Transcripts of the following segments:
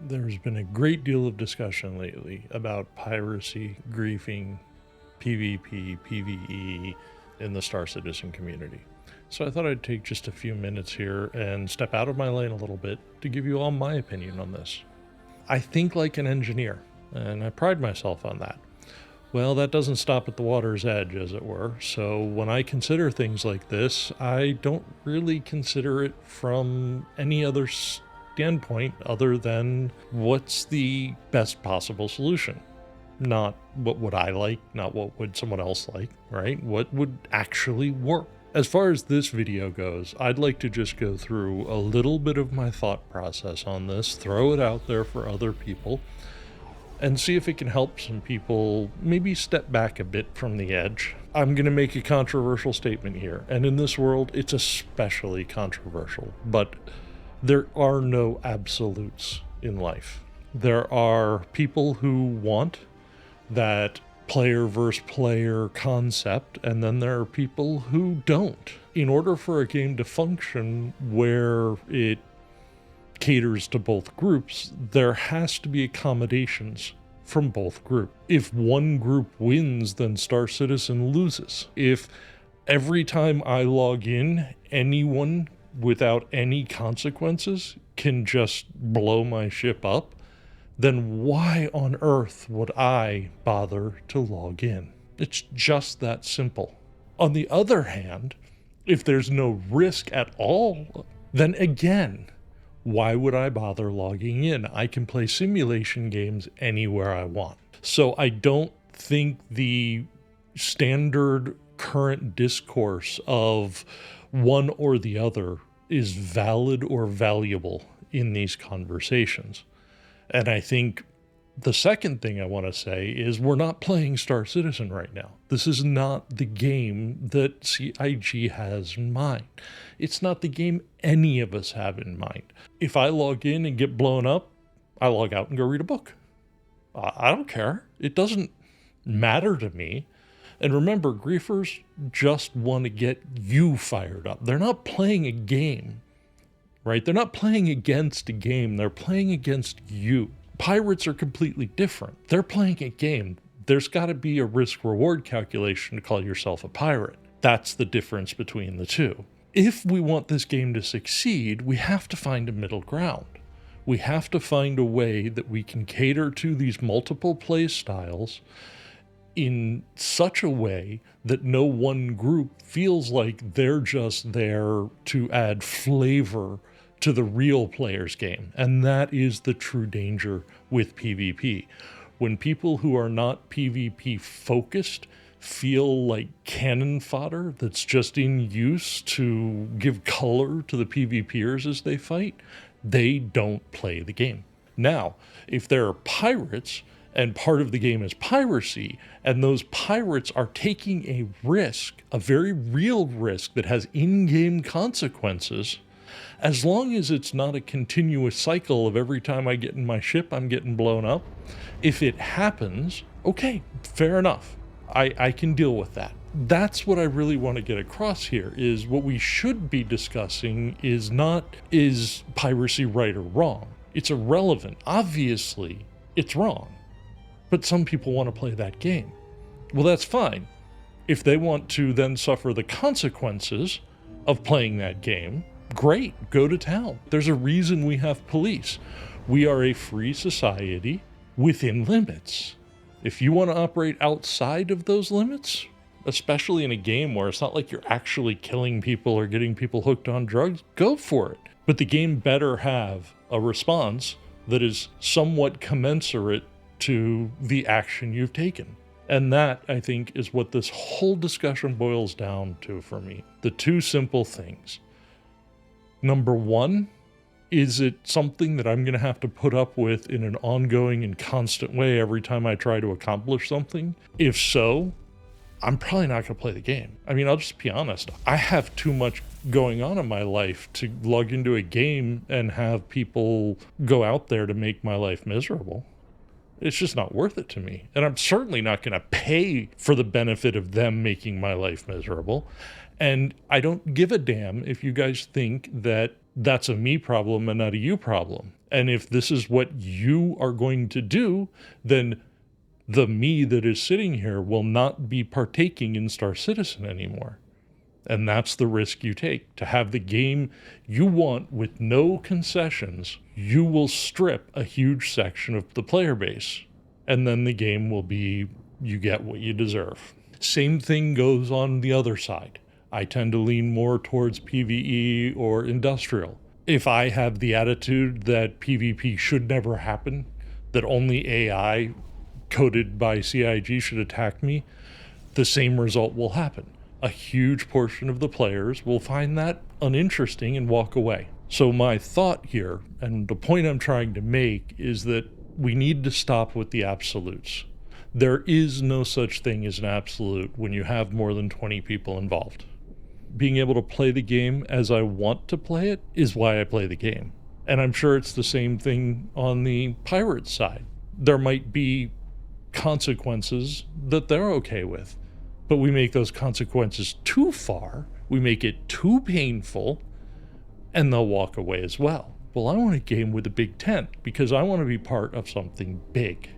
There's been a great deal of discussion lately about piracy, griefing, PvP, PvE in the Star Citizen community. So I thought I'd take just a few minutes here and step out of my lane a little bit to give you all my opinion on this. I think like an engineer, and I pride myself on that. Well, that doesn't stop at the water's edge, as it were. So when I consider things like this, I don't really consider it from any other standpoint other than what's the best possible solution. Not what would I like, not what would someone else like, right? What would actually work? As far as this video goes, I'd like to just go through a little bit of my thought process on this, throw it out there for other people, and see if it can help some people maybe step back a bit from the edge. I'm going to make a controversial statement here, and in this world, it's especially controversial, but there are no absolutes in life. There are people who want that player versus player concept, and then there are people who don't. In order for a game to function where it caters to both groups, there has to be accommodations from both groups. If one group wins, then Star Citizen loses. If every time I log in, anyone without any consequences can just blow my ship up, then why on earth would I bother to log in? It's just that simple. On the other hand, if there's no risk at all, then again, why would I bother logging in? I can play simulation games anywhere I want. So I don't think the standard current discourse of one or the other is valid or valuable in these conversations. And I think the second thing I want to say is we're not playing Star Citizen right now. This is not the game that CIG has in mind. It's not the game any of us have in mind. If I log in and get blown up, I log out and go read a book. I don't care. It doesn't matter to me. And remember, griefers just want to get you fired up. They're not playing a game, right? They're not playing against a game. They're playing against you. Pirates are completely different. They're playing a game. There's got to be a risk-reward calculation to call yourself a pirate. That's the difference between the two. If we want this game to succeed, we have to find a middle ground. We have to find a way that we can cater to these multiple play styles in such a way that no one group feels like they're just there to add flavor to the real player's game. And that is the true danger with PvP. When people who are not PvP focused feel like cannon fodder that's just in use to give color to the PvPers as they fight, they don't play the game. Now, if there are pirates and part of the game is piracy, and those pirates are taking a risk, a very real risk that has in-game consequences, as long as it's not a continuous cycle of every time I get in my ship, I'm getting blown up, if it happens, okay, fair enough. I can deal with that. That's what I really want to get across here, is what we should be discussing is not, is piracy right or wrong? It's irrelevant. Obviously, it's wrong. But some people want to play that game. Well, that's fine. If they want to then suffer the consequences of playing that game, great, go to town. There's a reason we have police. We are a free society within limits. If you want to operate outside of those limits, especially in a game where it's not like you're actually killing people or getting people hooked on drugs, go for it. But the game better have a response that is somewhat commensurate to the action you've taken. And that, I think, is what this whole discussion boils down to for me. The two simple things. Number one, is it something that I'm going to have to put up with in an ongoing and constant way every time I try to accomplish something? If so, I'm probably not going to play the game. I mean, I'll just be honest. I have too much going on in my life to log into a game and have people go out there to make my life miserable. It's just not worth it to me. And I'm certainly not going to pay for the benefit of them making my life miserable. And I don't give a damn if you guys think that that's a me problem and not a you problem. And if this is what you are going to do, then the me that is sitting here will not be partaking in Star Citizen anymore. And that's the risk you take. To have the game you want with no concessions, you will strip a huge section of the player base. And then the game will be, you get what you deserve. Same thing goes on the other side. I tend to lean more towards PvE or industrial. If I have the attitude that PvP should never happen, that only AI coded by CIG should attack me, the same result will happen. A huge portion of the players will find that uninteresting and walk away. So my thought here, and the point I'm trying to make, is that we need to stop with the absolutes. There is no such thing as an absolute when you have more than 20 people involved. Being able to play the game as I want to play it is why I play the game. And I'm sure it's the same thing on the pirate side. There might be consequences that they're okay with, but we make those consequences too far, we make it too painful, and they'll walk away as well. Well, I want a game with a big tent because I want to be part of something big.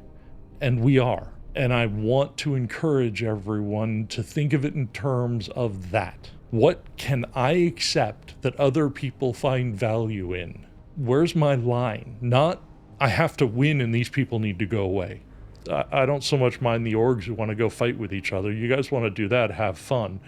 And we are. And I want to encourage everyone to think of it in terms of that. What can I accept that other people find value in? Where's my line? Not, I have to win and these people need to go away. I don't so much mind the orgs who want to go fight with each other. You guys want to do that, have fun.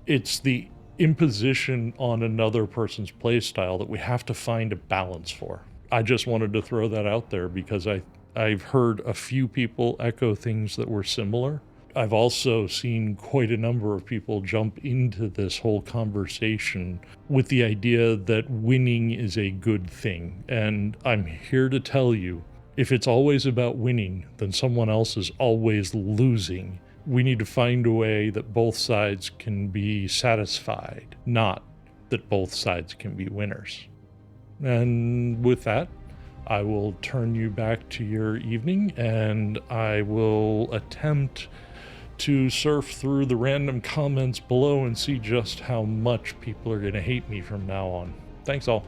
It's the imposition on another person's playstyle that we have to find a balance for. I just wanted to throw that out there because I've heard a few people echo things that were similar. I've also seen quite a number of people jump into this whole conversation with the idea that winning is a good thing. And I'm here to tell you, if it's always about winning, then someone else is always losing. We need to find a way that both sides can be satisfied, not that both sides can be winners. And with that, I will turn you back to your evening, and I will attempt to surf through the random comments below and see just how much people are going to hate me from now on. Thanks all.